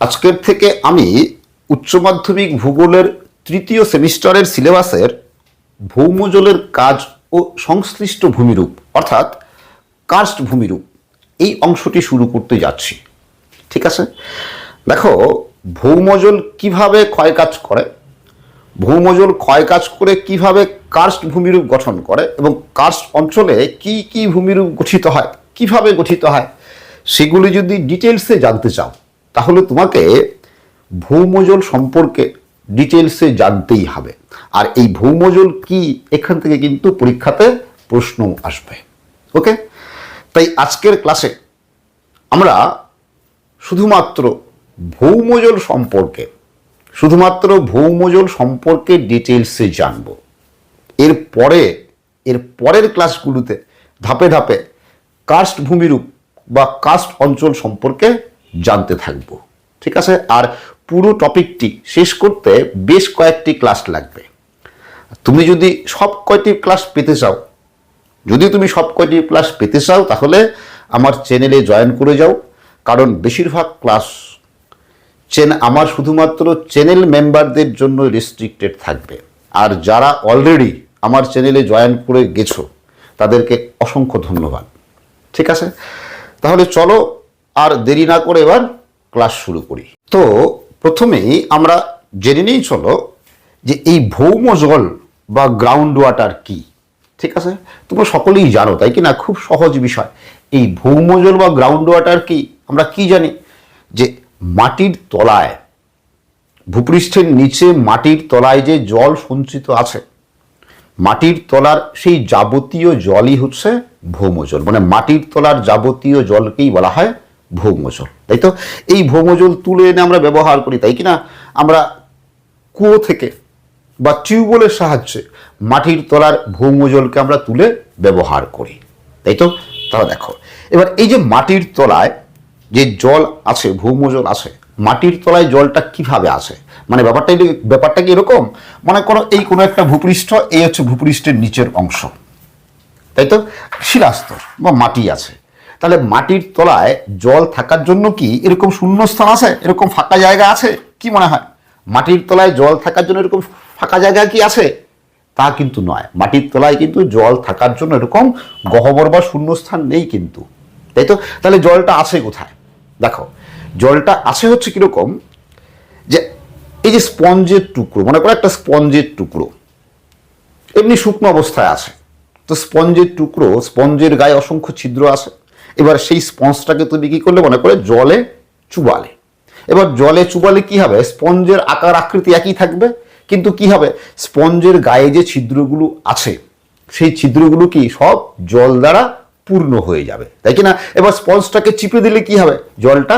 আজকের থেকে আমি উচ্চ মাধ্যমিক ভূগোলের তৃতীয় সেমিস্টারের সিলেবাসের ভৌমজলের কাজ ও সংশ্লিষ্ট ভূমিরূপ অর্থাৎ কার্স্ট ভূমিরূপ এই অংশটি শুরু করতে যাচ্ছি। ঠিক আছে, দেখো ভৌমজল কিভাবে ক্ষয়কাজ করে, ভৌমজল ক্ষয়কাজ করে কিভাবে কার্স্ট ভূমিরূপ গঠন করে এবং কার্স্ট অঞ্চলে কি কি ভূমিরূপ গঠিত হয়, কিভাবে গঠিত হয়, সেগুলি যদি ডিটেলসে জানতে চাও তাহলে তোমাকে ভৌমজল সম্পর্কে ডিটেলসে জানতেই হবে। আর এই ভৌমজল কি এখান থেকে কিন্তু পরীক্ষাতে প্রশ্ন আসবে। ওকে, তাই আজকের ক্লাসে আমরা শুধুমাত্র ভৌমজল সম্পর্কে ডিটেলসে জানব। এর পরের ক্লাসগুলোতে ধাপে ধাপে কার্স্ট ভূমিরূপ বা কার্স্ট অঞ্চল সম্পর্কে জানতে থাকব। ঠিক আছে, আর পুরো টপিকটি শেষ করতে বেশ কয়েকটি ক্লাস লাগবে। তুমি যদি সব কয়টি ক্লাস পেতে চাও তাহলে আমার চ্যানেলে জয়েন করে যাও, কারণ বেশিরভাগ ক্লাস আমার শুধুমাত্র চ্যানেল মেম্বারদের জন্য রেস্ট্রিক্টেড থাকবে। আর যারা অলরেডি আমার চ্যানেলে জয়েন করে গেছো তাদেরকে অসংখ্য ধন্যবাদ। ঠিক আছে, তাহলে চলো আর দেরি না করে এবার ক্লাস শুরু করি। তো প্রথমেই আমরা জেনে নিই চলো যে এই ভৌমজল বা গ্রাউন্ড ওয়াটার কি। ঠিক আছে, তোমরা সকলেই জানো তাই কি না, খুব সহজ বিষয়। এই ভৌমজল বা গ্রাউন্ড ওয়াটার কি আমরা কি জানি, যে মাটির তলায়, ভূপৃষ্ঠের নিচে মাটির তলায় যে জল সঞ্চিত আছে, মাটির তলার সেই যাবতীয় জলই হচ্ছে ভৌমজল। মানে মাটির তলার যাবতীয় জলকেই বলা হয় ভৌমজল, তাই তো? এই ভৌমজল তুলে এনে আমরা ব্যবহার করি তাই কি না, আমরা কুয়ো থেকে বা টিউবওয়েলের সাহায্যে মাটির তলার ভৌমজলকে আমরা তুলে ব্যবহার করি, তাই তো? তাহলে দেখো এবার এই যে মাটির তলায় যে জল আছে, ভৌমজল আছে, মাটির তলায় জলটা কিভাবে আছে, মানে ব্যাপারটা কি এরকম, মনে করো এই কোনো একটা ভূপৃষ্ঠ, এই হচ্ছে ভূপৃষ্ঠের নিচের অংশ, তাই তো? শিলাস্তর বা মাটি আছে, তাহলে মাটির তলায় জল থাকার জন্য কি এরকম শূন্যস্থান আছে, এরকম ফাঁকা জায়গা আছে? কি মনে হয় মাটির তলায় জল থাকার জন্য এরকম ফাঁকা জায়গা কি আছে? তা কিন্তু নয়। মাটির তলায় কিন্তু জল থাকার জন্য এরকম গহ্বর বা শূন্যস্থান নেই কিন্তু, তাই তো? তাহলে জলটা আছে কোথায়? দেখো জলটা আছে হচ্ছে কিরকম, যে এই যে স্পঞ্জের টুকরো, মনে করো একটা স্পঞ্জের টুকরো এমনি শুকনো অবস্থায় আছে, তো স্পঞ্জের গায়ে অসংখ্য ছিদ্র আছে। এবার সেই স্পঞ্জটাকে তুমি কি করলে, মনে করে জলে চুবালে। এবার জলে চুবালে কি হবে, স্পঞ্জের আকার আকৃতি একই থাকবে, কিন্তু কি হবে, স্পঞ্জের গায়ে যে ছিদ্রগুলো আছে সেই ছিদ্রগুলো কি সব জল দ্বারা পূর্ণ হয়ে যাবে, তাই কি না? এবার স্পঞ্জটাকে চিপে দিলে কি হবে, জলটা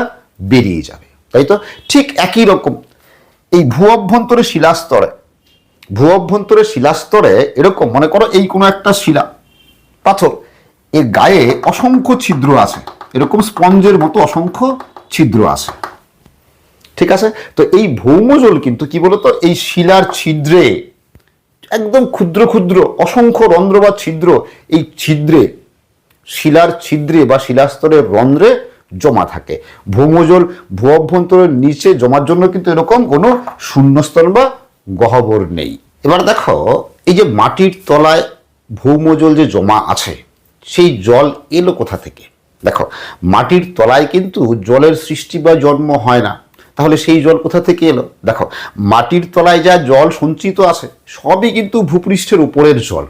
বেরিয়ে যাবে, তাই তো? ঠিক একই রকম এই ভূ অভ্যন্তরে শিলাস্তরে এরকম, মনে করো এই কোনো একটা শিলা পাথর, এর গায়ে অসংখ্য ছিদ্র আছে, এরকম স্পঞ্জের মতো অসংখ্য ছিদ্র আছে। ঠিক আছে, তো এই ভৌমজল কিন্তু কি বলতো, এই শিলার ছিদ্রে, একদম ক্ষুদ্র ক্ষুদ্র অসংখ্য রন্ধ্র বা ছিদ্র, এই ছিদ্রে, শিলার ছিদ্রে বা শিলাস্তরের রন্ধ্রে জমা থাকে। ভৌমজল ভূ অভ্যন্তরের নিচে জমার জন্য কিন্তু এরকম কোনো শূন্যস্থান বা গহ্বর নেই। এবার দেখো এই যে মাটির তলায় ভৌমজল যে জমা আছে, সেই জল এলো কোথা থেকে? দেখো মাটির তলায় কিন্তু জলের সৃষ্টি বা জন্ম হয় না, তাহলে সেই জল কোথা থেকে এলো? দেখো মাটির তলায় যা জল সঞ্চিত আছে সবই কিন্তু ভূপৃষ্ঠের উপরের জল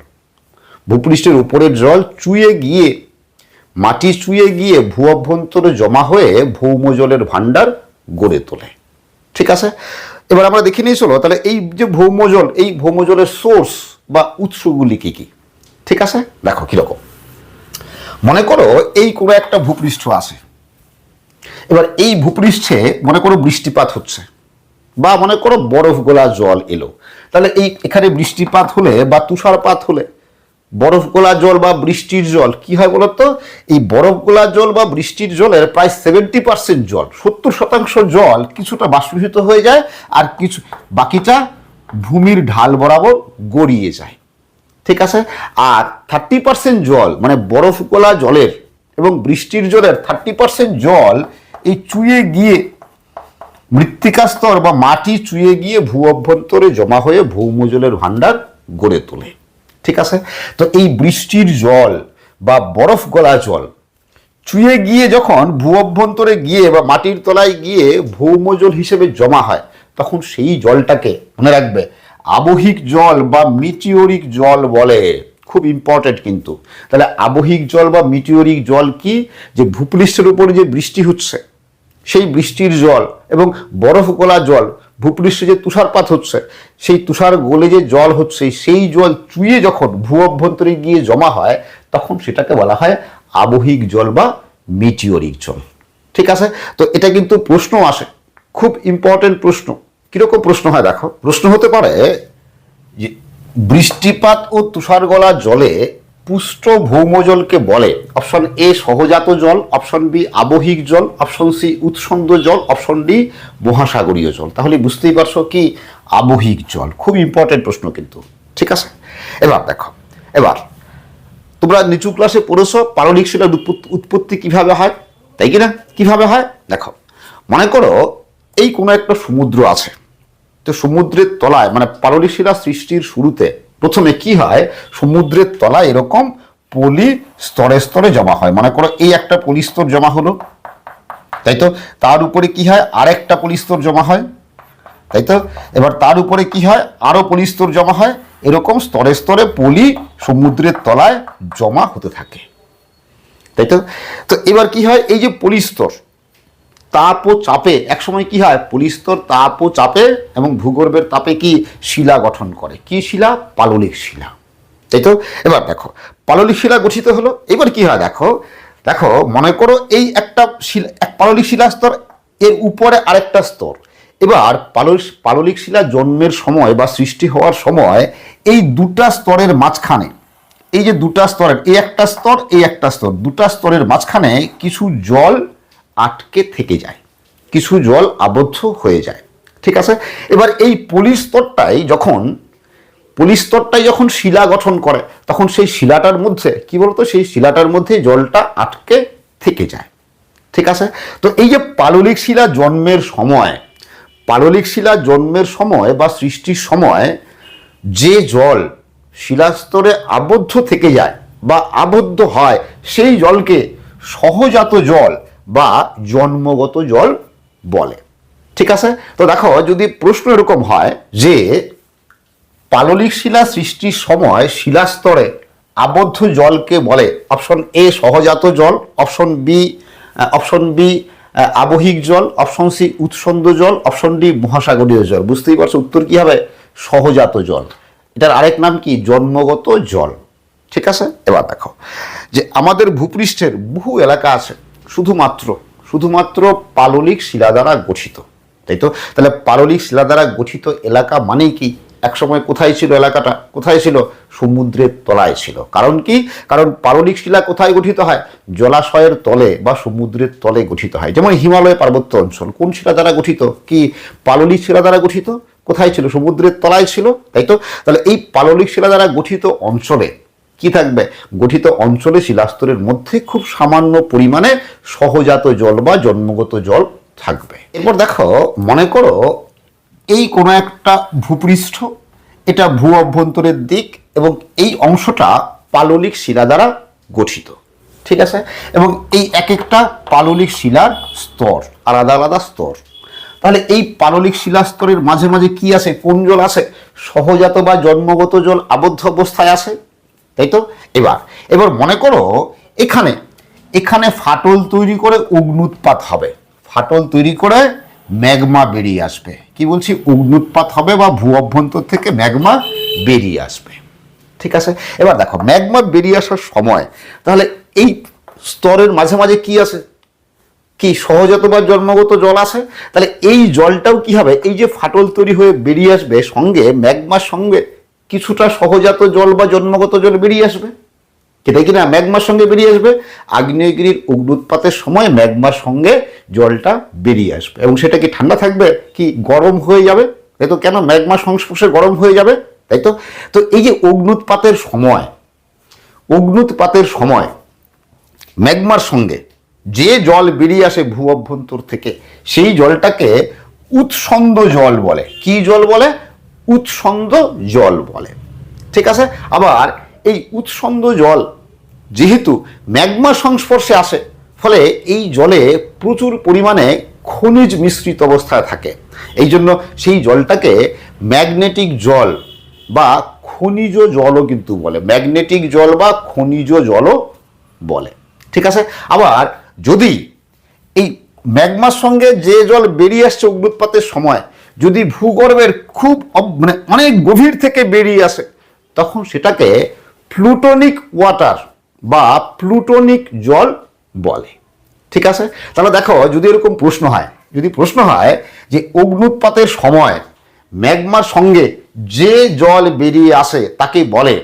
মাটি চুইয়ে গিয়ে ভূ অভ্যন্তরে জমা হয়ে ভৌমজলের ভাণ্ডার গড়ে তোলে। ঠিক আছে, এবার আমরা দেখে নিয়ে চলো তাহলে এই যে ভৌমজল, এই ভৌমজলের সোর্স বা উৎসগুলি কি কি। ঠিক আছে, দেখো কিরকম, মনে করো এই কোনো একটা ভূপৃষ্ঠ আছে, এবার এই ভূপৃষ্ঠে মনে করো বৃষ্টিপাত হচ্ছে, বা মনে করো বরফ গোলা জল এলো, তাহলে এখানে বৃষ্টিপাত হলে বা তুষারপাত হলে বরফ গোলা জল বা বৃষ্টির জল কি হয় বলতো, এই বরফ গোলা জল বা বৃষ্টির জলের প্রায় 70% জল, 70% জল কিছুটা বাষ্পীভূত হয়ে যায়, আর বাকিটা ভূমির ঢাল বরাবর গড়িয়ে যায়। ঠিক আছে, আর 30% জল, মানে বরফ গোলা জলের এবং বৃষ্টির জলের 30% জল এই চুইয়ে গিয়ে মৃত্তিকা স্তর বা মাটি চুয়ে গিয়ে ভূ অভ্যন্তরে জমা হয়ে ভৌমজলের ভাণ্ডার গড়ে তোলে। ঠিক আছে, তো এই বৃষ্টির জল বা বরফ গলা জল চুয়ে গিয়ে যখন ভূ অভ্যন্তরে গিয়ে বা মাটির তলায় গিয়ে ভৌমজল হিসেবে জমা হয়, তখন সেই জলটাকে মনে রাখবে আবহিক জল বা মিটিওরিক জল বলে। খুব ইম্পর্টেন্ট কিন্তু। তাহলে আবহিক জল বা মিটিওরিক জল কি? যে ভূপৃষ্ঠের উপরে যে বৃষ্টি হচ্ছে সেই বৃষ্টির জল এবং বরফ গলা জল, ভূপৃষ্ঠে যে তুষারপাত হচ্ছে সেই তুষার গলে যে জল হচ্ছে সেই জল চুয়ে যখন ভূ অভ্যন্তরে গিয়ে জমা হয়, তখন সেটাকে বলা হয় আবহিক জল বা মিটিওরিক জল। ঠিক আছে, তো এটা কিন্তু প্রশ্ন আসে, খুব ইম্পর্টেন্ট প্রশ্ন। কিরকম প্রশ্ন হয় দেখো, প্রশ্ন হতে পারে যে বৃষ্টিপাত ও তুষার গলা জলে পুষ্ট ভৌমজলকে বলে অপশন এ সহজাত জল, অপশন বি আবহিক জল, অপশন সি উৎসন্দ জল, অপশন ডি মহাসাগরীয় জল। তাহলে বুঝতেই পারছো কি আবহিক জল। খুব ইম্পর্টেন্ট প্রশ্ন কিন্তু। ঠিক আছে, এবার দেখো, এবার তোমরা নিচু ক্লাসে পড়েছো পাললিক শিলার উৎপত্তি কিভাবে হয়, তাই কি না? কিভাবে হয় দেখো, মনে করো এই কোনো একটা সমুদ্র আছে, তো সমুদ্রের তলায় মানে পাললিক শিলা সৃষ্টির শুরুতে প্রথমে কি হয়, সমুদ্রের তলায় এরকম পলি স্তরে স্তরে জমা হয়। মনে করো এই একটা পলিস্তর জমা হলো, তাই তো, তার উপরে কি হয় আরেকটা পলিস্তর জমা হয়, তাই তো, এবার তার উপরে কি হয় আরো পলিস্তর জমা হয়, এরকম স্তরে স্তরে পলি সমুদ্রের তলায় জমা হতে থাকে, তাই তো। তো এবার কি হয়, এই যে পলিস্তর তাপ ও চাপে একসময় কি হয়, পলিস্তর তাপ ও চাপে এবং ভূগর্ভের তাপে কি শিলা গঠন করে, কি শিলা? পাললিক শিলা, তাই তো। এবার দেখো পাললিক শিলা গঠিত হলো, এবার কি হয় দেখো, দেখো মনে করো এই একটা শিলা, এক পাললিক শিলা স্তর, এর উপরে আরেকটা স্তর। এবার পাললিক শিলা জন্মের সময় বা সৃষ্টি হওয়ার সময় এই দুটা স্তরের মাঝখানে, এই যে দুটা স্তরের, এই একটা স্তর এই একটা স্তর, দুটা স্তরের মাঝখানে কিছু জল আটকে থেকে যায়, কিছু জল আবদ্ধ হয়ে যায়। ঠিক আছে, এবার এই পলিস্তরটাই যখন শিলা গঠন করে, তখন সেই শিলাটার মধ্যে কি বলতো, সেই শিলাটার মধ্যে জলটা আটকে থেকে যায়। ঠিক আছে, তো এই যে পাললিক শিলা জন্মের সময়, পাললিক শিলা জন্মের সময় বা সৃষ্টির সময় যে জল শিলাস্তরে আবদ্ধ থেকে যায় বা আবদ্ধ হয়, সেই জলকে সহজাত জল বা জন্মগত জল বলে। ঠিক আছে, তো দেখো যদি প্রশ্ন এরকম হয় যে পাললিক শিলা সৃষ্টির সময় শিলাস্তরে আবদ্ধ জলকে বলে অপশন এ সহজাত জল, অপশন বি আবহিক জল, অপশন সি উৎসন্দ জল, অপশন ডি মহাসাগরীয় জল। বুঝতেই পারছো উত্তর কি হবে, সহজাত জল। এটার আরেক নাম কি, জন্মগত জল। ঠিক আছে, এবার দেখো যে আমাদের ভূপৃষ্ঠের বহু এলাকা আছে শুধুমাত্র পাললিক শিলা দ্বারা গঠিত, তাই তো। তাহলে পাললিক শিলা দ্বারা গঠিত এলাকা মানেই কি, একসময় কোথায় ছিল এলাকাটা, কোথায় ছিল, সমুদ্রের তলায় ছিল। কারণ কি, কারণ পাললিক শিলা কোথায় গঠিত হয়, জলাশয়ের তলে বা সমুদ্রের তলে গঠিত হয়। যেমন হিমালয় পার্বত্য অঞ্চল কোন শিলা দ্বারা গঠিত, কি পাললিক শিলা দ্বারা গঠিত। কোথায় ছিল, সমুদ্রের তলায় ছিল, তাই তো। তাহলে এই পাললিক শিলা দ্বারা গঠিত অঞ্চলে কি থাকবে, গঠিত অঞ্চলে শিলাস্তরের মধ্যে খুব সামান্য পরিমাণে সহজাত জল বা জন্মগত জল থাকবে। এরপর দেখো মনে করো এই কোনো একটা ভূপৃষ্ঠ, এটা ভূ অভ্যন্তরের দিক এবং এই অংশটা পাললিক শিলা দ্বারা গঠিত। ঠিক আছে, এবং এই এক একটা পাললিক শিলার স্তর, আলাদা আলাদা স্তর। তাহলে এই পাললিক শিলাস্তরের মাঝে মাঝে কি আছে, কোন জল আছে, সহজাত বা জন্মগত জল আবদ্ধ অবস্থায় আছে, তাই তো। এবার মনে করো এখানে ফাটল তৈরি করে অগ্নুৎপাত হবে, ফাটল তৈরি করে ম্যাগমা বেরিয়ে আসবে। কি বলছি, অগ্নুৎপাত হবে বা ভূ অভ্যন্তর থেকে ম্যাগমা বেরিয়ে আসবে। ঠিক আছে, এবার দেখো ম্যাগমা বেরিয়ে আসার সময় তাহলে এই স্তরের মাঝে মাঝে কি আছে, কি সহজাত বা জন্মগত জল আছে। তাহলে এই জলটাও কি হবে, এই যে ফাটল তৈরি হয়ে বেরিয়ে আসবে, সঙ্গে ম্যাগমার সঙ্গে কিছুটা সহজাত জল বা জন্মগত জল বেরিয়ে আসবে, সেটাই কিনা ম্যাগমার সঙ্গে বেরিয়ে আসবে। আগ্নেয়গিরির অগ্নুৎপাতের সময় ম্যাগমার সঙ্গে জলটা বেরিয়ে আসবে এবং সেটা কি ঠান্ডা থাকবে, কি গরম হয়ে যাবে, তাই তো। কেন, ম্যাগমার সংস্পর্শে গরম হয়ে যাবে, তাই তো। তো এই যে অগ্নুৎপাতের সময় ম্যাগমার সঙ্গে যে জল বেরিয়ে আসে ভূ অভ্যন্তর থেকে, সেই জলটাকে উৎসন্দ জল বলে। কি জল বলে? উৎসন্দ জল বলে। ঠিক আছে। আবার এই উৎসন্দ জল যেহেতু ম্যাগমার সংস্পর্শে আসে, ফলে এই জলে প্রচুর পরিমাণে খনিজ মিশ্রিত অবস্থায় থাকে। এই জন্য সেই জলটাকে ম্যাগনেটিক জল বা খনিজ জলও কিন্তু বলে। ম্যাগনেটিক জল বা খনিজ জলও বলে। ঠিক আছে। আবার যদি এই ম্যাগমার সঙ্গে যে জল বেরিয়ে আসছে অগ্নুৎপাতের সময় যদি ভূগর্ভের খুব মানে অনেক গভীর থেকে বেরিয়ে আসে, তখন সেটাকে প্লুটোনিক ওয়াটার বা প্লুটোনিক জল বলে। ঠিক আছে। তাহলে দেখো, যদি এরকম প্রশ্ন হয়, যদি প্রশ্ন হয় যে অগ্নুৎপাতের সময় ম্যাগমার সঙ্গে যে জল বেরিয়ে আসে তাকে বলে,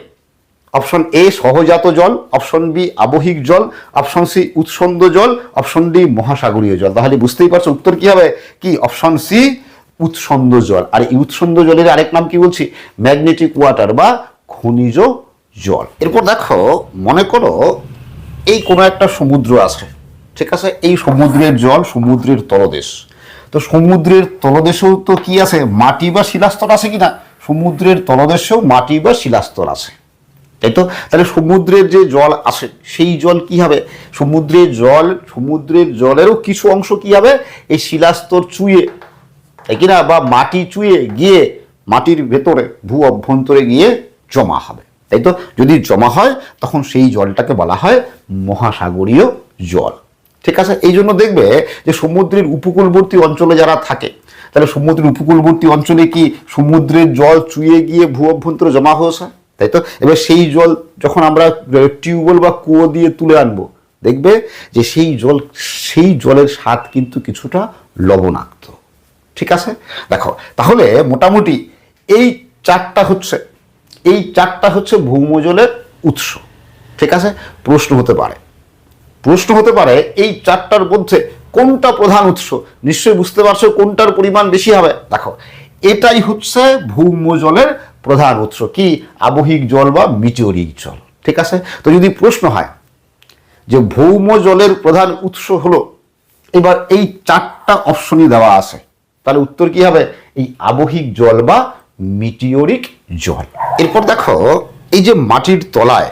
অপশন এ সহজাত জল, অপশন বি আবহিক জল, অপশন সি উৎসন্দ জল, অপশন ডি মহাসাগরীয় জল। তাহলে বুঝতেই পারছো উত্তর কি হবে? কি অপশন সি উৎসন্দ জল। আর এই উৎসন্দ জলের আরেক নাম কি বলছি? ম্যাগনেটিক ওয়াটার বা খনিজ জল। এরপর দেখো, মনে করো এই কোনো একটা সমুদ্র আছে। ঠিক আছে। এই সমুদ্রের জল সমুদ্রের তলদেশ। তো সমুদ্রের তলদেশেও তো কি আছে? মাটি বা শিলাস্তর আছে কিনা? সমুদ্রের তলদেশেও মাটি বা শিলাস্তর আছে, তাই তো? তাহলে সমুদ্রের যে জল আসে সেই জল কি হবে? সমুদ্রের জলেরও কিছু অংশ কি হবে? এই শিলাস্তর চুয়ে, তাই কিনা, বা মাটি চুয়ে গিয়ে মাটির ভেতরে ভূ অভ্যন্তরে গিয়ে জমা হবে, তাই তো? যদি জমা হয় তখন সেই জলটাকে বলা হয় মহাসাগরীয় জল। ঠিক আছে। এই জন্য দেখবে যে সমুদ্রের উপকূলবর্তী অঞ্চলে যারা থাকে, তাহলে সমুদ্রের উপকূলবর্তী অঞ্চলে কি সমুদ্রের জল চুয়ে গিয়ে ভূ অভ্যন্তরে জমা হয়েছে, তাই তো? এবার সেই জল যখন আমরা টিউবওয়েল বা কুয়ো দিয়ে তুলে আনবো, দেখবে যে সেই জলের স্বাদ কিন্তু কিছুটা লবণাক্ত। ঠিক আছে। দেখো, তাহলে মোটামুটি এই চারটা হচ্ছে ভৌমজলের উৎস। ঠিক আছে। প্রশ্ন হতে পারে এই চারটার মধ্যে কোনটা প্রধান উৎস? নিশ্চয়ই বুঝতে পারছো কোনটার পরিমাণ বেশি হবে। দেখো, এটাই হচ্ছে ভৌমজলের প্রধান উৎস। কি? আবহিক জল বা মিটিওরিক জল। ঠিক আছে। তো যদি প্রশ্ন হয় যে ভৌমজলের প্রধান উৎস হলো, এবার এই চারটা অপশনই দেওয়া আছে, তাহলে উত্তর কি হবে? এই আবহিক জল বা মিটিওরিক জল। এরপর দেখো, এই যে মাটির তলায়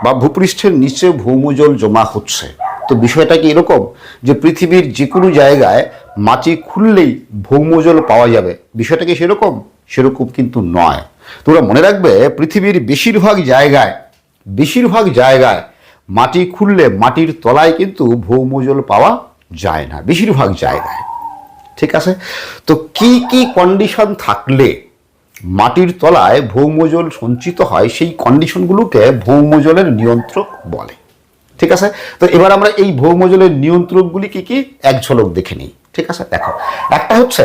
বা ভূপৃষ্ঠের নিচে ভৌমজল জমা হচ্ছে, তো বিষয়টা কি এরকম যে পৃথিবীর যে কোনো জায়গায় মাটি খুললেই ভৌমজল পাওয়া যাবে? বিষয়টা কি সেরকম কিন্তু নয়। তোমরা মনে রাখবে, পৃথিবীর বেশিরভাগ জায়গায় মাটি খুললে মাটির তলায় কিন্তু ভৌমজল পাওয়া যায় না, বেশিরভাগ জায়গায়। ঠিক আছে। তো কি কি কন্ডিশন থাকলে মাটির তলায় ভৌমজল সঞ্চিত হয়, সেই কন্ডিশনগুলোকে ভৌমজলের নিয়ন্ত্রক বলে। ঠিক আছে। তো এবার আমরা এই ভৌমজলের নিয়ন্ত্রকগুলি কি কি এক ঝলক দেখে নিই। ঠিক আছে। দেখো, একটা হচ্ছে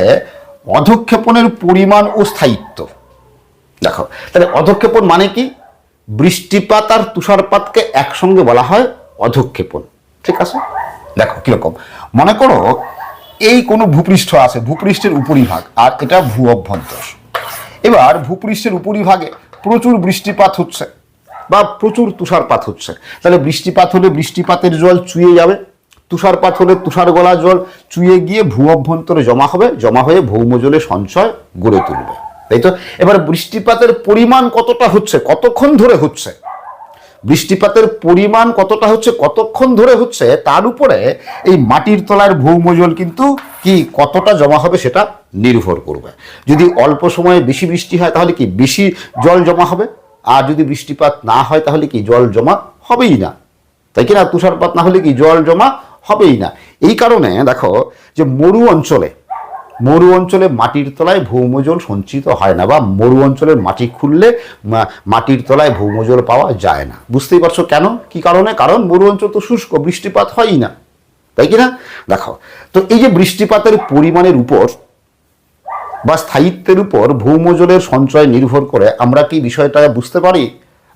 অধঃক্ষেপণের পরিমাণ ও স্থায়িত্ব। দেখো, তাহলে অধঃক্ষেপণ মানে কি? বৃষ্টিপাত আর তুষারপাতকে একসঙ্গে বলা হয় অধঃক্ষেপণ। ঠিক আছে। দেখো কিরকম, মনে করো এই কোনো ভূপৃষ্ঠ আছে, ভূপৃষ্ঠের উপরিভাগ, আর এটা ভূ অভ্যন্তর। এবার ভূপৃষ্ঠের উপরিভাগে প্রচুর বৃষ্টিপাত হচ্ছে বা প্রচুর তুষারপাত হচ্ছে, তাহলে বৃষ্টিপাত হলে বৃষ্টিপাতের জল চুয়ে যাবে, তুষারপাত হলে তুষার গলা জল চুয়ে গিয়ে ভূ অভ্যন্তরে জমা হয়ে ভৌমজলে সঞ্চয় গড়ে তুলবে, তাই তো? এবার বৃষ্টিপাতের পরিমাণ কতটা হচ্ছে, কতক্ষণ ধরে হচ্ছে, কতক্ষণ ধরে হচ্ছে, তার উপরে এই মাটির তলার ভৌমজল কিন্তু কি কতটা জমা হবে সেটা নির্ভর করবে। যদি অল্প সময়ে বেশি বৃষ্টি হয় তাহলে কি বেশি জল জমা হবে, আর যদি বৃষ্টিপাত না হয় তাহলে কি জল জমা হবেই না, তাই কি না? তুষারপাত না হলে কি জল জমা হবেই না। এই কারণে দেখো যে মরু অঞ্চলে মাটির তলায় ভৌমজল সঞ্চিত হয় না, বা মরু অঞ্চলের মাটি খুললে মাটির তলায় ভৌমজল পাওয়া যায় না। বুঝতেই পারছো কেন, কি কারণে? কারণ মরু অঞ্চল তো শুষ্ক, বৃষ্টিপাত হয়ই না, তাই কি না? দেখো, তো এই যে বৃষ্টিপাতের পরিমাণের উপর বা স্থায়িত্বের উপর ভৌমজলের সঞ্চয় নির্ভর করে, আমরা কি বিষয়টা বুঝতে পারি?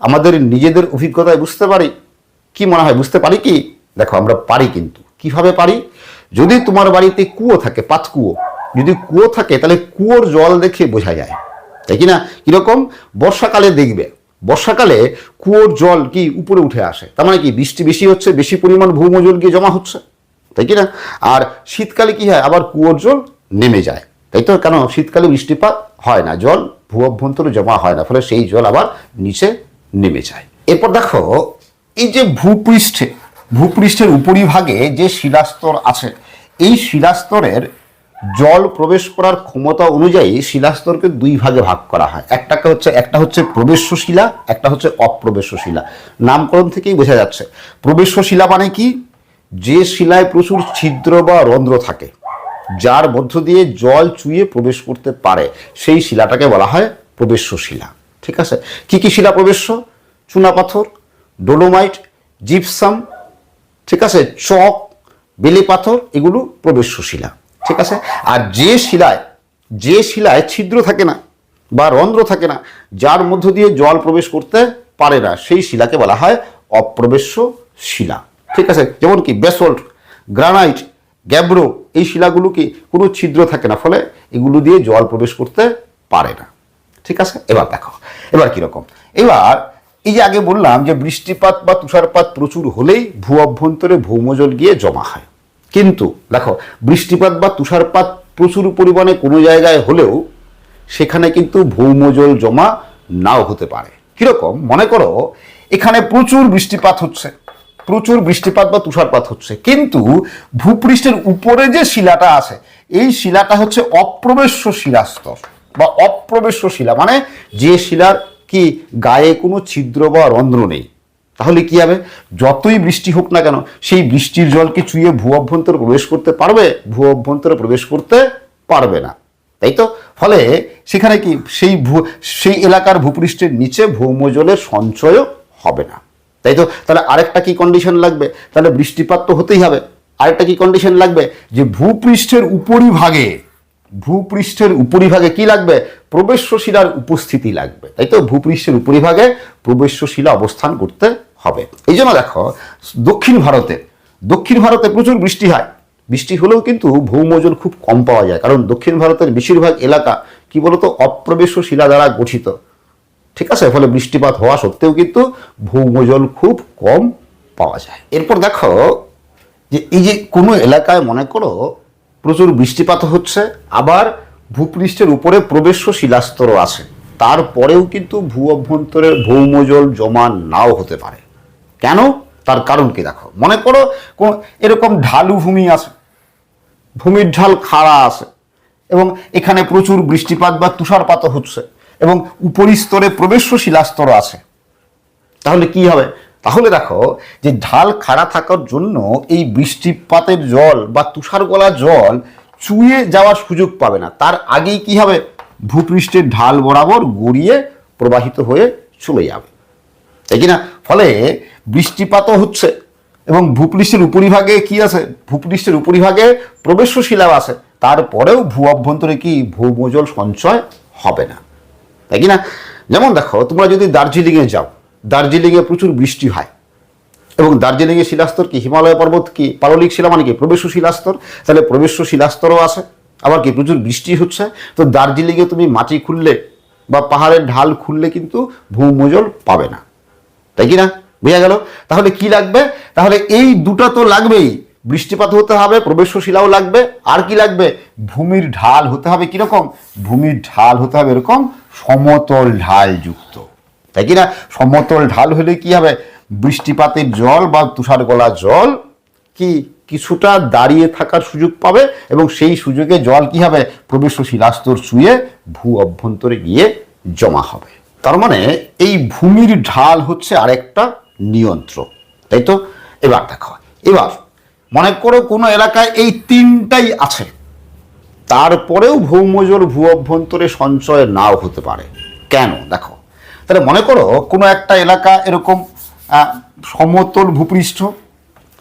আমাদের নিজেদের অভিজ্ঞতায় বুঝতে পারি? কি মনে হয়, বুঝতে পারি কি? দেখো, আমরা পারি। কিন্তু কিভাবে পারি? যদি তোমার বাড়িতে কুয়ো থাকে, পাতকুয়ো, যদি কুয়ো থাকে তাহলে কুয়োর জল দেখে বোঝা যায়, তাই কি না? কিরকম? বর্ষাকালে দেখবে, বর্ষাকালে কুয়োর জল কি উপরে উঠে আসে, তার মানে কি বৃষ্টি বেশি হচ্ছে, বেশি পরিমাণ ভৌমজল গিয়ে জমা হচ্ছে, তাই কি না? আর শীতকালে কি হয়, আবার কুয়োর জল নেমে যায়, তাই তো? কেন শীতকালে বৃষ্টিপাত হয় না, জল ভূ অভ্যন্তরে জমা হয় না, ফলে সেই জল আবার নিচে নেমে যায়। এরপর দেখো, এই যে ভূপৃষ্ঠের উপরিভাগে যে শিলাস্তর আছে, এই শিলাস্তরের জল প্রবেশ করার ক্ষমতা অনুযায়ী শিলাস্তরকে দুই ভাগে ভাগ করা হয়। একটা হচ্ছে প্রবেশ্য শিলা, একটা হচ্ছে অপ্রবেশ্য শিলা। নামকরণ থেকেই বোঝা যাচ্ছে। প্রবেশ্য শিলা মানে কি? যে শিলায় প্রচুর ছিদ্র বা রন্ধ্র থাকে, যার মধ্য দিয়ে জল চুইয়ে প্রবেশ করতে পারে, সেই শিলাটাকে বলা হয় প্রবেশ্য শিলা। ঠিক আছে? কি কি শিলা প্রবেশ্য? চুনাপাথর, ডোলোমাইট, জিপসাম, ঠিক আছে, চক, বেলে পাথর, এগুলো প্রবেশ্য শিলা। ঠিক আছে? আর যে শিলায় ছিদ্র থাকে না বা রন্ধ্র থাকে না, যার মধ্য দিয়ে জল প্রবেশ করতে পারে না, সেই শিলাকে বলা হয় অপ্রবেশ্য শিলা। ঠিক আছে? যেমন কি ব্যাসল্ট, গ্রানাইট, গ্যাব্রো, এই শিলাগুলো কি কোনো ছিদ্র থাকে না, ফলে এগুলো দিয়ে জল প্রবেশ করতে পারে না। ঠিক আছে? এবার দেখো এবার কিরকম। এবার এই যে আগে বললাম যে বৃষ্টিপাত বা তুষারপাত প্রচুর হলেই ভূ অভ্যন্তরে ভৌমজল গিয়ে জমা হয়। কিন্তু দেখো, বৃষ্টিপাত বা তুষারপাত প্রচুর পরিমাণে কোনো জায়গায় হলেও সেখানে কিন্তু ভৌমজল জমা নাও হতে পারে। কিরকম? মনে করো এখানে প্রচুর বৃষ্টিপাত হচ্ছে, প্রচুর বৃষ্টিপাত বা তুষারপাত হচ্ছে, কিন্তু ভূপৃষ্ঠের উপরে যে শিলাটা আছে, এই শিলাটা হচ্ছে অপ্রবেশ্য শিলাস্তর বা অপ্রবেশ্য শিলা, মানে যে শিলার কি গায়ে কোনো ছিদ্র বা রন্ধ্র নেই। তাহলে কি হবে? যতই বৃষ্টি হোক না কেন, সেই বৃষ্টির জলকে চুইয়ে ভূ অভ্যন্তরে প্রবেশ করতে পারবে? ভূ অভ্যন্তরে প্রবেশ করতে পারবে না, তাই তো? ফলে সেখানে কি সেই এলাকার ভূপৃষ্ঠের নিচে ভৌমজলের সঞ্চয় হবে না, তাই তো? তাহলে আরেকটা কি কন্ডিশন লাগবে? তাহলে বৃষ্টিপাত তো হতেই হবে, আরেকটা কি কন্ডিশন লাগবে? যে ভূপৃষ্ঠের উপরিভাগে কি লাগবে? প্রবেশ্য শিলার উপস্থিতি লাগবে, তাই তো? ভূপৃষ্ঠের উপরিভাগে প্রবেশ্য শিলা অবস্থান করতে হবে। এই জন্য দেখো, দক্ষিণ ভারতে প্রচুর বৃষ্টি হয়, বৃষ্টি হলেও কিন্তু ভৌমজল খুব কম পাওয়া যায়, কারণ দক্ষিণ ভারতের বেশিরভাগ এলাকা কি বলতো অপ্রবেশ্য শিলা দ্বারা গঠিত। ঠিক আছে? ফলে বৃষ্টিপাত হওয়া সত্ত্বেও কিন্তু ভৌমজল খুব কম পাওয়া যায়। এরপর দেখো যে এই যে কোনো এলাকায় মনে করো প্রচুর বৃষ্টিপাত হচ্ছে, আবার ভূপৃষ্ঠের উপরে প্রবেশ্য শিলাস্তরও আছে, তারপরেও কিন্তু ভূ অভ্যন্তরের ভৌমজল জমা নাও হতে পারে। কেন? তার কারণ কি দেখো, মনে করো এরকম ঢালু ভূমি আছে, ভূমির ঢাল খাড়া আছে, এবং এখানে প্রচুর বৃষ্টিপাত বা তুষারপাত হচ্ছে, এবং উপরিস্তরে প্রবেশ্য শিলাস্তর আছে। তাহলে কি হবে? তাহলে দেখো যে ঢাল খাড়া থাকার জন্য এই বৃষ্টিপাতের জল বা তুষার গলা জল চুইয়ে যাওয়ার সুযোগ পাবে না, তার আগেই কি হবে? ভূপৃষ্ঠের ঢাল বরাবর গড়িয়ে প্রবাহিত হয়ে চলে যাবে, তাই কি না? ফলে বৃষ্টিপাতও হচ্ছে, এবং ভূপৃষ্ঠের উপরিভাগে কি আছে? ভূপৃষ্ঠের উপরিভাগে প্রবেশ্য শিলা আছে, তারপরেও ভূ অভ্যন্তরে কি ভৌমজল সঞ্চয় হবে না, তাই কি না? যেমন দেখো, তোমরা যদি দার্জিলিংয়ে যাও, দার্জিলিংয়ে প্রচুর বৃষ্টি হয়, এবং দার্জিলিংয়ের শিলাস্তর কি হিমালয় পর্বত কি পাললিক শিলা, মানে কি প্রবেশ্য শিলাস্তর, তাহলে প্রবেশ্য শিলাস্তরও আছে, আবার কি প্রচুর বৃষ্টি হচ্ছে। তো দার্জিলিংয়ে তুমি মাটি খুললে বা পাহাড়ের ঢাল খুললে কিন্তু ভৌমজল পাবে না, তাই কি না? বোঝা গেল? তাহলে কি লাগবে? তাহলে এই দুটো তো লাগবেই, বৃষ্টিপাত হতে হবে, প্রবেশ্য শিলাও লাগবে, আর কি লাগবে? ভূমির ঢাল হতে হবে। কিরকম? ভূমির ঢাল হতে হবে এরকম সমতল ঢাল যুক্ত, তাই কি না? সমতল ঢাল হলে কি হবে? বৃষ্টিপাতের জল বা তুষার গলা জল কি কিছুটা দাঁড়িয়ে থাকার সুযোগ পাবে, এবং সেই সুযোগে জল কি হবে? প্রবেশ্য শিলাস্তর ছুঁয়ে ভূ অভ্যন্তরে গিয়ে জমা হবে। তার মানে এই ভূমির ঢাল হচ্ছে আরেকটা নিয়ন্ত্রক, তাই তো? এবার দেখো, এবার মনে করো কোনো এলাকায় এই তিনটাই আছে, তারপরেও ভৌমজল ভূ অভ্যন্তরে সঞ্চয় নাও হতে পারে। কেন? দেখো, তাহলে মনে করো কোনো একটা এলাকা এরকম সমতল ভূপৃষ্ঠ,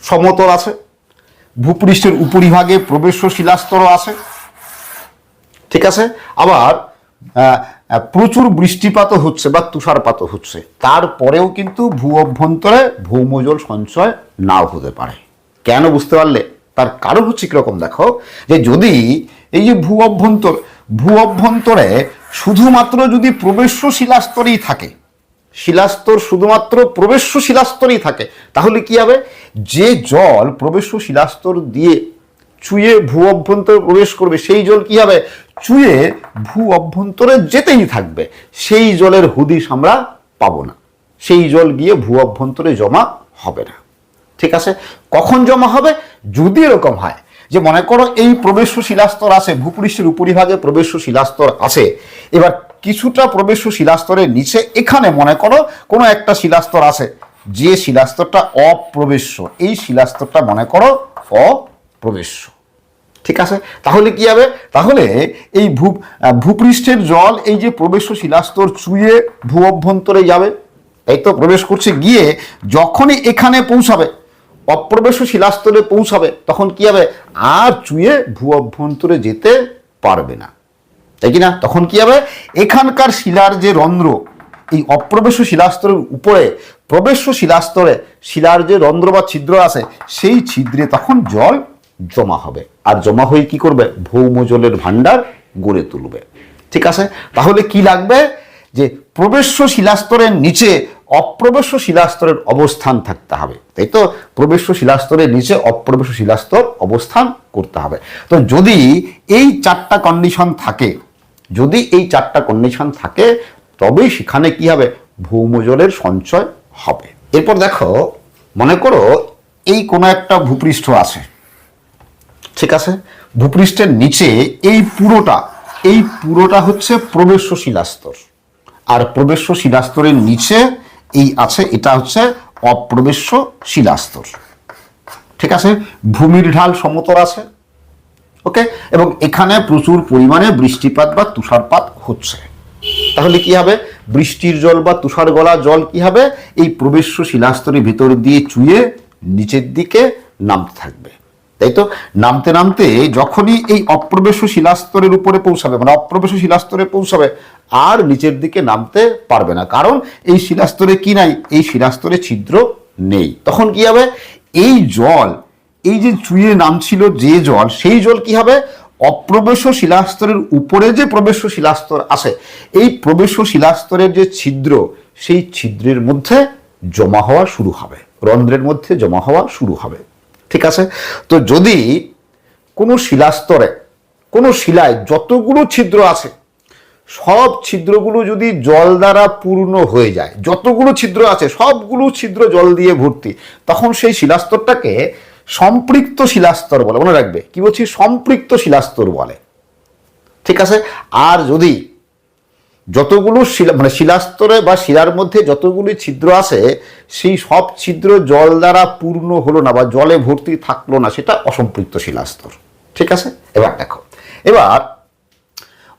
সমতল আছে, ভূপৃষ্ঠের উপরিভাগে প্রবেশ্য শিলাস্তরও আছে, ঠিক আছে, আবার প্রচুর বৃষ্টিপাতও হচ্ছে বা তুষারপাতও হচ্ছে, তারপরেও কিন্তু ভূ অভ্যন্তরে ভৌমজল সঞ্চয় নাও হতে পারে। কেন? বুঝতে পারলে? তার কারণ হচ্ছে কিরকম, দেখো যে যদি এই যে ভূ অভ্যন্তরে শুধুমাত্র যদি প্রবেশ্য শিলাস্তরেই থাকে, শিলাস্তর শুধুমাত্র প্রবেশ্য শিলাস্তরেই থাকে, তাহলে কি হবে? যে জল প্রবেশ্য শিলাস্তর দিয়ে চুয়ে ভূ অভ্যন্তরে প্রবেশ করবে, সেই জল কি হবে, চুয়ে ভূ অভ্যন্তরে যেতেই থাকবে, সেই জলের হুদিশ আমরা পাবো না, সেই জল গিয়ে ভূ অভ্যন্তরে জমা হবে না। ঠিক আছে, কখন জমা হবে, যদি এরকম হয় যে মনে করো এই প্রবেশ্য শিলাস্তর আছে, ভূপৃষ্ঠের উপরিভাগে প্রবেশ্য শিলাস্তর আছে, এবার কিছুটা প্রবেশ্য শিলাস্তরের নিচে এখানে মনে করো কোনো একটা শিলাস্তর আছে, যে শিলাস্তরটা অপ্রবেশ্য, এই শিলাস্তরটা মনে করো অপ্রবেশ্য। ঠিক আছে, তাহলে কি হবে, তাহলে এই ভূপৃষ্ঠের জল এই যে প্রবেশ্য শিলাস্তর চুয়ে ভূ অভ্যন্তরে যাবে, এই তো প্রবেশ করছে, গিয়ে যখনই এখানে পৌঁছাবে, অপ্রবেশ্য শিলাস্তরে পৌঁছাবে, তখন কি হবে, আর চুয়ে ভূ অভ্যন্তরে যেতে পারবে না, তাই কি না? তখন কি হবে, এখানকার শিলার যে রন্ধ্র, এই অপ্রবেশ্য শিলাস্তরের উপরে প্রবেশ্য শিলাস্তরে শিলার যে রন্ধ্র বা ছিদ্র আছে, সেই ছিদ্রে তখন জল জমা হবে, আর জমা হয়ে কি করবে, ভৌম জলের ভান্ডার গড়ে তুলবে। ঠিক আছে, তাহলে কি লাগবে, যে প্রবেশ্য শিলাস্তরের নিচে অপ্রবেশ্য শিলাস্তরের অবস্থান থাকতে হবে, তাই তো, প্রবেশ্য শিলাস্তরের নিচে অপ্রবেশ্য শিলাস্তর অবস্থান করতে হবে। তো যদি এই চারটা কন্ডিশন থাকে, যদি এই চারটা কন্ডিশন থাকে, তবেই সেখানে কি হবে, ভৌম জলের সঞ্চয় হবে। এরপর দেখো, মনে করো এই কোনো একটা ভূপৃষ্ঠ আছে, ঠিক আছে, ভূপৃষ্ঠের নিচে এই পুরোটা হচ্ছে প্রবেশ্য শিলাস্তর, আর প্রবেশ্য শিলাস্তরের নিচে এই আছে, এটা হচ্ছে অপ্রবেশ্য শিলাস্তর। ঠিক আছে, ভূমির ঢাল সমতল আছে, ওকে, এবং এখানে প্রচুর পরিমাণে বৃষ্টিপাত বা তুষারপাত হচ্ছে, তাহলে কি হবে, বৃষ্টির জল বা তুষার গলা জল কি হবে, এই প্রবেশ্য শিলাস্তরের ভিতর দিয়ে চুয়ে নিচের দিকে নামতে থাকবে, তাই তো, নামতে নামতে যখনই এই অপ্রবেশ্য শিলাস্তরের উপরে পৌঁছাবে, মানে অপ্রবেশ্য শিলাস্তরে পৌঁছাবে, আর নিচের দিকে নামতে পারবে না, কারণ এই শিলাস্তরে কি নাই, এই শিলাস্তরে ছিদ্র নেই। তখন কি হবে, এই জল, এই যে চুয়ে নামছিল যে জল, সেই জল কি হবে, অপ্রবেশ্য শিলাস্তরের উপরে যে প্রবেশ্য শিলাস্তর আছে, এই প্রবেশ্য শিলাস্তরের যে ছিদ্র, সেই ছিদ্রের মধ্যে জমা হওয়া শুরু হবে, রন্ধ্রের মধ্যে জমা হওয়া শুরু হবে। ঠিক আছে, তো যদি কোনো শিলাস্তরে, কোনো শিলায় যতগুলো ছিদ্র আছে, সব ছিদ্রগুলো যদি জল দ্বারা পূর্ণ হয়ে যায়, যতগুলো ছিদ্র আছে সবগুলো ছিদ্র জল দিয়ে ভর্তি, তখন সেই শিলাস্তরটাকে সম্পৃক্ত শিলাস্তর বলে, মনে রাখবে, কি বলছি, সম্পৃক্ত শিলাস্তর বলে। ঠিক আছে, আর যদি যতগুলো শিলা, মানে শিলাস্তরে বা শিলার মধ্যে যতগুলি ছিদ্র আছে, সেই সব ছিদ্র জল দ্বারা পূর্ণ হলো না বা জলে ভর্তি থাকলো না, সেটা অসম্পৃক্ত শিলাস্তর। ঠিক আছে, এবার দেখো, এবার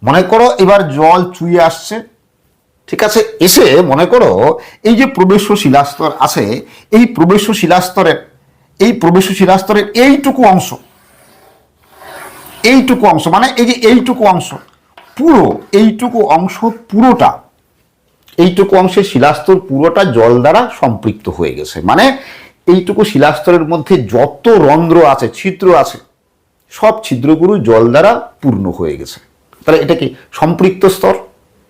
মনে করো এবার জল চুইয়ে আসছে, ঠিক আছে, এসে মনে করো এই যে প্রবেশ্য শিলাস্তর আছে, এই প্রবেশ্য শিলাস্তরের এইটুকু অংশ, মানে এই যে এইটুকু অংশ, এইটুকু অংশের শিলাস্তর পুরোটা জল দ্বারা সম্পৃক্ত হয়ে গেছে, মানে এইটুকু শিলাস্তরের মধ্যে যত রন্ধ্র আছে, ছিদ্র আছে, সব ছিদ্রগুলো জল দ্বারা পূর্ণ হয়ে গেছে, তাহলে এটা কি সম্পৃক্ত স্তর,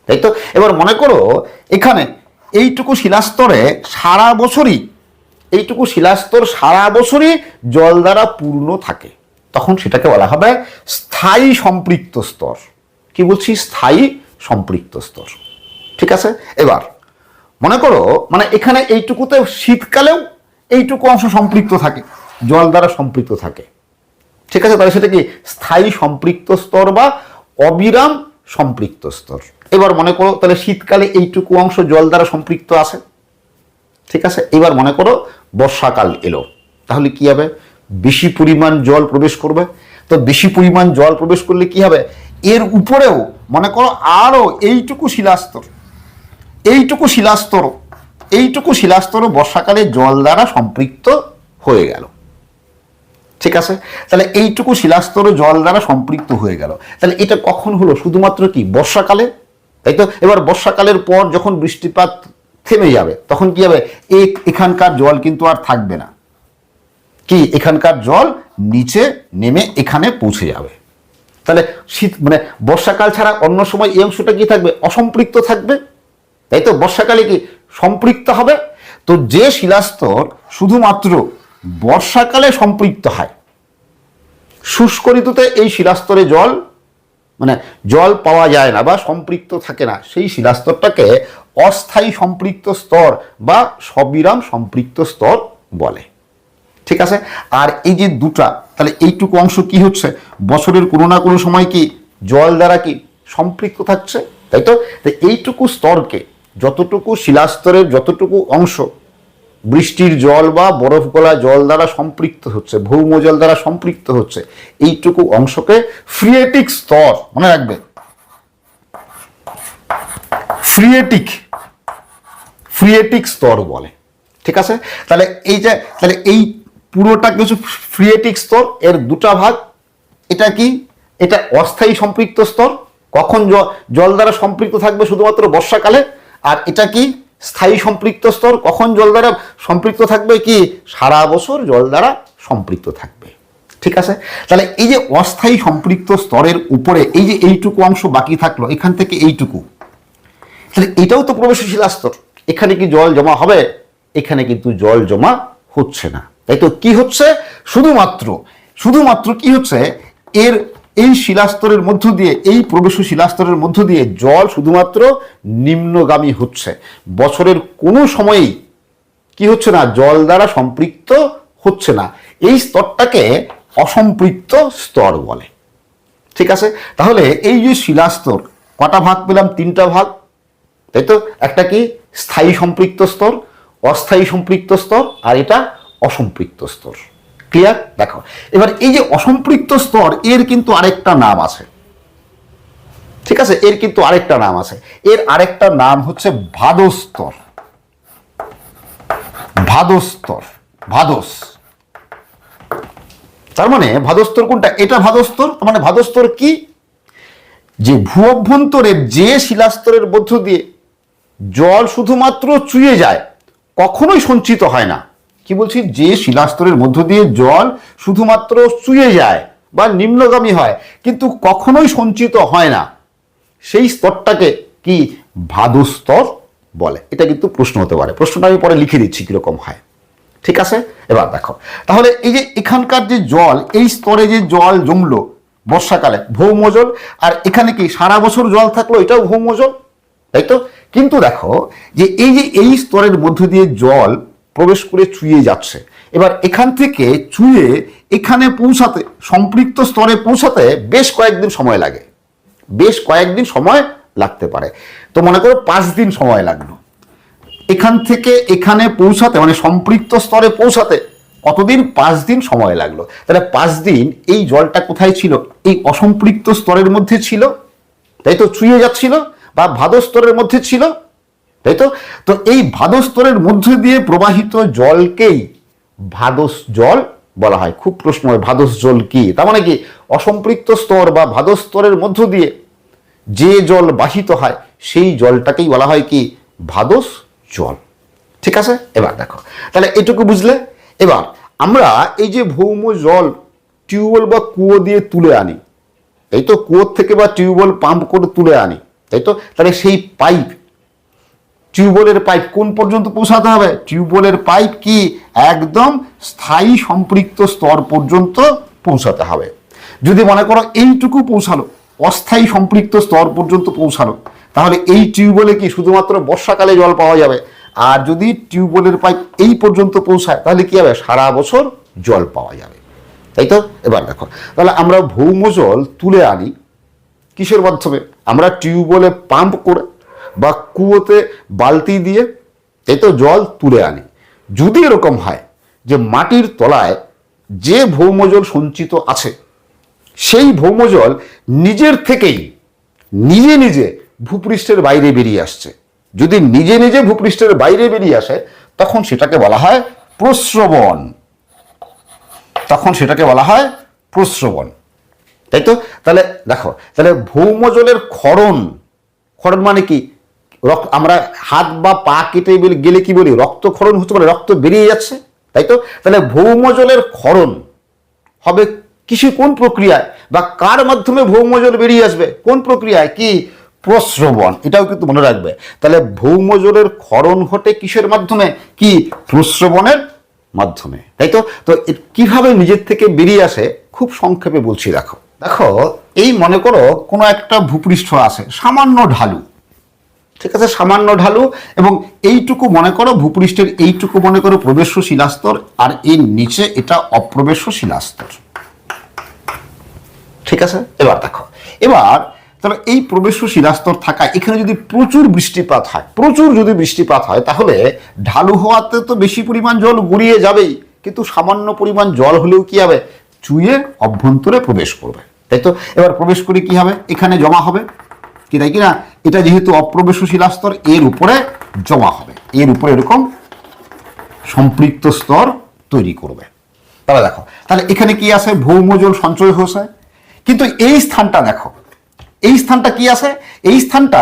তাই তো। এবার মনে করো এখানে এইটুকু শিলাস্তরে সারা বছরই জল দ্বারা পূর্ণ থাকে, তখন সেটাকে বলা হবে স্থায়ী সম্পৃক্ত স্তর। কি বলছি, স্থায়ী সম্পৃক্ত স্তর। ঠিক আছে, এবার মনে করো, মানে এখানে এইটুকুতে শীতকালেও এইটুকু অংশ সম্পৃক্ত থাকে, জল দ্বারা সম্পৃক্ত থাকে। ঠিক আছে, তাহলে সেটা কি স্থায়ী সম্পৃক্ত স্তর বা অবিরাম সম্পৃক্ত স্তর। এবার মনে করো তাহলে শীতকালে এইটুকু অংশ জল দ্বারা সম্পৃক্ত আছে। ঠিক আছে, এবার মনে করো বর্ষাকাল এলো, তাহলে কি হবে, বেশি পরিমাণ জল প্রবেশ করবে। তো বেশি পরিমাণ জল প্রবেশ করলে কি হবে, এর উপরেও মনে করো আরো এইটুকু শিলাস্তর বর্ষাকালে জল দ্বারা সম্পৃক্ত হয়ে গেল। ঠিক আছে, তাহলে এইটুকু শিলাস্তর জল দ্বারা সম্পৃক্ত হয়ে গেল, তাহলে এটা কখন হলো, শুধুমাত্র কি বর্ষাকালে, তাই তো। এবার বর্ষাকালের পর যখন বৃষ্টিপাত থেমে যাবে, তখন কি হবে, এখানকার জল কিন্তু আর থাকবে না, কি এখানকার জল নিচে নেমে এখানে পৌঁছে যাবে। তাহলে শীত, মানে বর্ষাকাল ছাড়া অন্য সময় এই অংশটা কি থাকবে, অসম্পৃক্ত থাকবে, তাই তো। বর্ষাকালে কি সম্পৃক্ত হবে। তো যে শিলাস্তর শুধুমাত্র বর্ষাকালে সম্পৃক্ত হয়, শুষ্ক ঋতুতে এই শিলাস্তরে জল মানে জল পাওয়া যায় না বা সম্পৃক্ত থাকে না, সেই শিলাস্তরটাকে অস্থায়ী সম্পৃক্ত স্তর বা সবিরাম সম্পৃক্ত স্তর বলে। ঠিক আছে। আর এই যে দুটা, তাহলে এইটুকু অংশ কি হচ্ছে, বছরের কোনো না কোনো সময় কি জল দ্বারা কি সম্পৃক্ত থাকছে, তাই তো। এইটুকু স্তরকে, যতটুকু শিলাস্তরের যতটুকু অংশ বৃষ্টির জল বা বরফ গলা জল দ্বারা সম্পৃক্ত হচ্ছে, ভৌম জল দ্বারা সম্পৃক্ত হচ্ছে, এইটুকু অংশকে ফ্রিয়েটিক স্তর, মনে রাখবে, ফ্রিয়েটিক স্তর বলে। ঠিক আছে। তাহলে এই পুরোটা কিছু ফ্রিয়েটিক স্তর, এর দুটা ভাগ। এটা কি, এটা অস্থায়ী সম্পৃক্ত স্তর, কখন জল দ্বারা সম্পৃক্ত থাকবে শুধুমাত্র বর্ষাকালে। আর এটা কি, স্থায়ী সম্পৃক্ত স্তর, কখন জল দ্বারা সম্পৃক্ত থাকবে, কি সারা বছর জল দ্বারা সম্পৃক্ত থাকবে। ঠিক আছে। তাহলে এই যে অস্থায়ী সম্পৃক্ত স্তরের উপরে এই যে এইটুকু অংশ বাকি থাকলো, এখান থেকে এইটুকু, তাহলে এটাও তো প্রবেশী শিলাস্তর। এখানে কি জল জমা হবে? এখানে কিন্তু জল জমা হচ্ছে না, তাই তো। কি হচ্ছে, শুধুমাত্র কি হচ্ছে, এই শিলাস্তরের মধ্য দিয়ে, এই প্রবেশ শিলাস্তরের মধ্য দিয়ে জল শুধুমাত্র নিম্নগামী হচ্ছে, বছরের কোনো সময়েই কি হচ্ছে না, জল দ্বারা সম্পৃক্ত হচ্ছে না। এই স্তরটাকে অসম্পৃক্ত স্তর বলে। ঠিক আছে। তাহলে এই যে শিলাস্তর কটা ভাগ পেলাম, তিনটা ভাগ, তাই তো। একটা কি স্থায়ী সম্পৃক্ত স্তর, অস্থায়ী সম্পৃক্ত স্তর, আর এটা অসম্পৃক্ত স্তর। ক্লিয়ার? দেখো এবার এই যে অসম্পৃক্ত স্তর, এর কিন্তু আরেকটা নাম আছে। ঠিক আছে, এর কিন্তু আরেকটা নাম আছে। এর আরেকটা নাম হচ্ছে ভাদস্তর। ভাদস, তার মানে ভাদস্তর কোনটা, এটা ভাদস্তর। মানে ভাদস্তর কি, যে ভূ অভ্যন্তরের যে শিলাস্তরের মধ্য দিয়ে জল শুধুমাত্র চুইয়ে যায়, কখনোই সঞ্চিত হয় না। কি বলছি, যে শিলাস্তরের মধ্য দিয়ে জল শুধুমাত্র চুইয়ে যায় বা নিম্নগামী হয়, কিন্তু কখনোই সঞ্চিত হয় না, সেই স্তরটাকে কি ভাদস্তর বলে। এটা কিন্তু প্রশ্ন হতে পারে, প্রশ্নটা আমি পরে লিখে দিচ্ছি কিরকম হয়। ঠিক আছে। এবার দেখো, তাহলে এই যে এখানকার যে জল, এই স্তরে যে জল জমলো বর্ষাকালে, ভৌমজল, আর এখানে কি সারা বছর জল থাকলো, এটাও ভৌমজল, তাই তো। কিন্তু দেখো যে এই স্তরের মধ্য দিয়ে জল প্রবেশ করে চুইয়ে যাচ্ছে, এবার এখান থেকে চুইয়ে এখানে পৌঁছাতে, সম্পৃক্ত স্তরে পৌঁছাতে বেশ কয়েকদিন সময় লাগে, বেশ কয়েকদিন সময় লাগতে পারে। তো মনে করো 5 দিন সময় লাগলো এখান থেকে এখানে পৌঁছাতে, মানে সম্পৃক্ত স্তরে পৌঁছাতে কতদিন, 5 দিন সময় লাগলো। তাহলে 5 দিন এই জলটা কোথায় ছিল, এই অসম্পৃক্ত স্তরের মধ্যে ছিল, তাই তো, চুইয়ে যাচ্ছিল, বা ভাদস্তরের মধ্যে ছিল, তাই তো। তো এই ভাদস্তরের মধ্যে দিয়ে প্রবাহিত জলকেই ভাদস জল বলা হয়। খুব প্রশ্ন হয় ভাদস জল কি, তার মানে কি অসম্পৃক্ত স্তর বা ভাদস্তরের মধ্য দিয়ে যে জল বাহিত হয়, সেই জলটাকেই বলা হয় কি ভাদস জল। ঠিক আছে। এবার দেখো, তাহলে এটুকু বুঝলে। এবার আমরা এই যে ভৌম জল টিউবওয়েল বা কুয়ো দিয়ে তুলে আনি, তাই তো, কুয়োর থেকে বা টিউবওয়েল পাম্প করে তুলে আনি, তাই তো। তাহলে সেই পাইপ, টিউবওয়েলের পাইপ কোন পর্যন্ত পৌঁছাতে হবে, টিউবওয়েলের পাইপ কি একদম স্থায়ী সম্পৃক্ত স্তর পর্যন্ত পৌঁছাতে হবে। যদি মনে করো এইটুকু পৌঁছালো, অস্থায়ী সম্পৃক্ত স্তর পর্যন্ত পৌঁছালো, তাহলে এই টিউবওয়েলে কি শুধুমাত্র বর্ষাকালে জল পাওয়া যাবে। আর যদি টিউবওয়েলের পাইপ এই পর্যন্ত পৌঁছায়, তাহলে কি হবে, সারা বছর জল পাওয়া যাবে, তাই তো। এবার দেখো, তাহলে আমরা ভৌম জল তুলে আনি কিসের মাধ্যমে, আমরা টিউবওয়েলে পাম্প করে বা কুয়োতে বালতি দিয়ে, তাই তো, জল তুলে আনি। যদি এরকম হয় যে মাটির তলায় যে ভৌমজল সঞ্চিত আছে, সেই ভৌমজল নিজের থেকেই নিজে ভূপৃষ্ঠের বাইরে বেরিয়ে আসছে, যদি নিজে ভূপৃষ্ঠের বাইরে বেরিয়ে আসে, তখন সেটাকে বলা হয় প্রস্রবণ, তাই তো। তাহলে দেখো, তাহলে ভৌমজলের ক্ষরণ মানে কি, আমরা হাত বা পা কেটে গেলে কি বলি, রক্তক্ষরণ হচ্ছে, মানে রক্ত বেরিয়ে যাচ্ছে, তাই তো। তাহলে ভৌমজলের ক্ষরণ হবে কোন প্রক্রিয়ায় বা কার মাধ্যমে ভৌমজল বেরিয়ে আসবে, কোন প্রক্রিয়ায়, কি প্রস্রবণ। এটাও কিন্তু মনে রাখবে। তাহলে ভৌমজলের ক্ষরণ ঘটে কিসের মাধ্যমে, কি প্রস্রবণের মাধ্যমে, তাই তো। তো কিভাবে নিজের থেকে বেরিয়ে আসে খুব সংক্ষেপে বলছি। দেখো দেখো এই মনে করো কোনো একটা ভূপৃষ্ঠ আছে সামান্য ঢালু, ঠিক আছে, সামান্য ঢালু, এবং এইটুকু মনে করো ভূপৃষ্ঠের এইটুকু মনে করো প্রবেশ্য শিলাস্তর, আর এর নিচে এটা অপ্রবেশ্য শিলাস্তর, ঠিক আছে। এবার দেখো, এবার তাহলে এই প্রবেশ্য শিলাস্তর থাকা এখানে যদি প্রচুর বৃষ্টিপাত হয়, প্রচুর যদি বৃষ্টিপাত হয়, তাহলে ঢালু হওয়াতে তো বেশি পরিমাণ জল গড়িয়ে যাবেই, কিন্তু সামান্য পরিমাণ জল হলেও কি হবে, চুইয়ের অভ্যন্তরে প্রবেশ করবে, তাই তো। এবার প্রবেশ করে কি হবে, এখানে জমা হবে, কি তাই কিনা, এটা যেহেতু অপ্রবেশ্য শিলাস্তর এর উপরে জমা হবে, এর উপরে এরকম সম্পৃক্ত স্তর তৈরি করবে। তাহলে দেখো, তাহলে এখানে কি আছে, ভৌমজল সঞ্চয় হয়েছে, কিন্তু এই স্থানটা দেখো, এই স্থানটা কি আছে, এই স্থানটা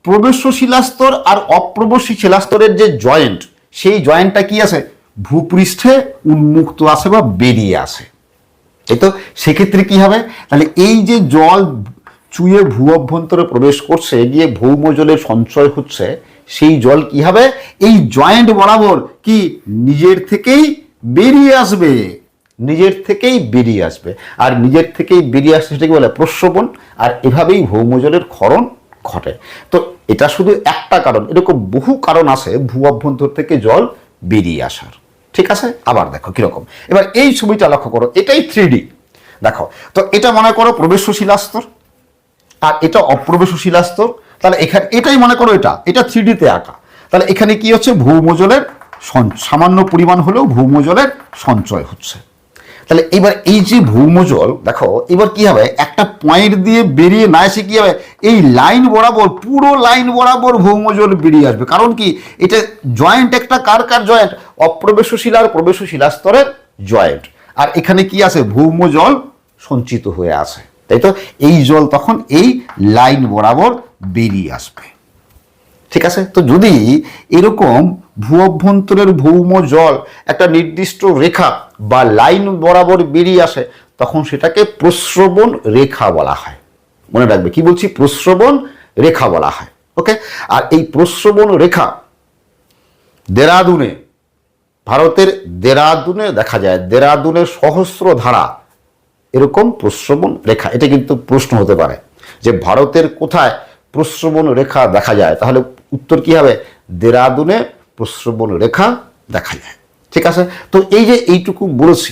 প্রবেশ্য শিলাস্তর আর অপ্রবেশ্য শিলাস্তরের যে জয়েন্ট, সেই জয়েন্টটা কি আছে, ভূপৃষ্ঠে উন্মুক্ত আছে বা বেরিয়ে আসে, এই তো। সেক্ষেত্রে কি হবে, তাহলে এই যে জল চুয়ে ভূ অভ্যন্তরে প্রবেশ করছে, গিয়ে ভৌমজলের সঞ্চয় হচ্ছে, সেই জল কি হবে, এই জয়েন্ট বরাবর কি নিজের থেকেই বেরিয়ে আসবে, নিজের থেকেই বেরিয়ে আসবে, আর নিজের থেকেই বেরিয়ে আসছে সেটাকে বলে প্রস্রবণ, আর এভাবেই ভৌমজলের ক্ষরণ ঘটে। তো এটা শুধু একটা কারণ, এরকম বহু কারণ আছে ভূ অভ্যন্তর থেকে জল বেরিয়ে আসার, ঠিক আছে। আবার দেখো কিরকম, এবার এই ছবিটা লক্ষ্য করো, এটাই 3D, দেখো তো, এটা মনে করো প্রবেশ্য শিলাস্তর আর এটা অপ্রবেশ্য শিলাস্তর, তাহলে এখানে এটাই মনে করো এটা 3D-তে আঁকা, তাহলে এখানে কি হচ্ছে, ভৌমজলের সামান্য পরিমাণ হলেও ভৌমজলের সঞ্চয় হচ্ছে। তাহলে এবার এই যে ভৌমজল দেখো, এবার কি হবে, একটা পয়েন্ট দিয়ে বেরিয়ে না এসে কি হবে, এই লাইন বরাবর, পুরো লাইন বরাবর ভৌমজল বেরিয়ে আসবে, কারণ কি, এটা জয়েন্ট একটা কার কার জয়েন্ট, অপ্রবেশ্য শিলা আর প্রবেশ্য শিলাস্তরের জয়েন্ট, আর এখানে কি আছে, ভৌমজল সঞ্চিত হয়ে আছে, তাই তো। এই জল তখন এই লাইন বরাবর বেরিয়ে আসবে, ঠিক আছে। তো যদি এরকম ভূ অভ্যন্তরের ভৌম জল একটা নির্দিষ্ট রেখা বা লাইন বরাবর বেরিয়ে আসে, তখন সেটাকে প্রস্রবণ রেখা বলা হয়। মনে রাখবে কি বলছি, প্রস্রবণ রেখা বলা হয়, ওকে। আর এই প্রস্রবণ রেখা দেরাদুনে, ভারতের দেরাদুনে দেখা যায়, দেরাদুনের সহস্র ধারা এরকম প্রস্রবণ রেখা। এটা কিন্তু প্রশ্ন হতে পারে যে ভারতের কোথায় প্রস্রবণ রেখা দেখা যায়, তাহলে উত্তর কি হবে, দেরাদুনে প্রস্রবণ রেখা দেখা যায়, ঠিক আছে। তো এই যে এইটুকু বলেছি,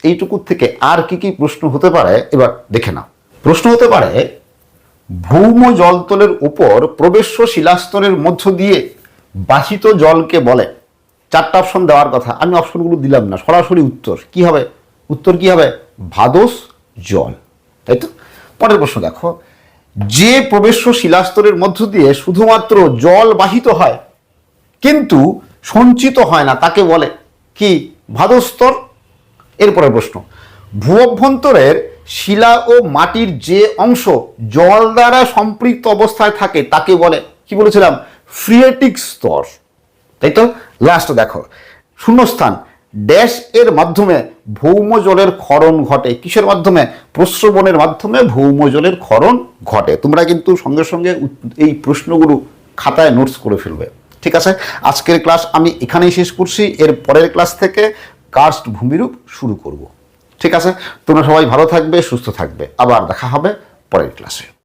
এইটুকু থেকে আর কি কি প্রশ্ন হতে পারে এবার দেখে নাও। প্রশ্ন হতে পারে, ভৌম জলতলের উপর প্রবেশ্য শিলাস্তরের মধ্য দিয়ে বাহিত জলকে বলে, চারটা অপশন দেওয়ার কথা, আমি অপশনগুলো দিলাম না, সরাসরি উত্তর কি হবে, উত্তর কি হবে, ভাদোস জল, তাই তো। পরের প্রশ্ন দেখো, যে প্রবেশ্য শিলাস্তরের মধ্য দিয়ে শুধুমাত্র জল বাহিত হয় কিন্তু সঞ্চিত হয় না, তাকে বলে কি, ভাদস্তর। এরপরের প্রশ্ন, ভূ অভ্যন্তরের শিলা ও মাটির যে অংশ জল দ্বারা সম্পৃক্ত অবস্থায় থাকে তাকে বলে, কি বলেছিলাম, ফ্রিয়েটিক স্তর, তাই তো। লাস্ট দেখো, শূন্যস্থান, ড্যাশ এর মাধ্যমে ভৌম জলের ক্ষরণ ঘটে, কিসের মাধ্যমে, প্রস্রবণের মাধ্যমে ভৌম জলের ক্ষরণ ঘটে। তোমরা কিন্তু সঙ্গে সঙ্গে এই প্রশ্নগুলো খাতায় নোটস করে ফেলবে, ঠিক আছে। আজকের ক্লাস আমি এখানেই শেষ করছি, এর পরের ক্লাস থেকে কার্স্ট ভূমিরূপ শুরু করব, ঠিক আছে। তোমরা সবাই ভালো থাকবে, সুস্থ থাকবে, আবার দেখা হবে পরের ক্লাসে।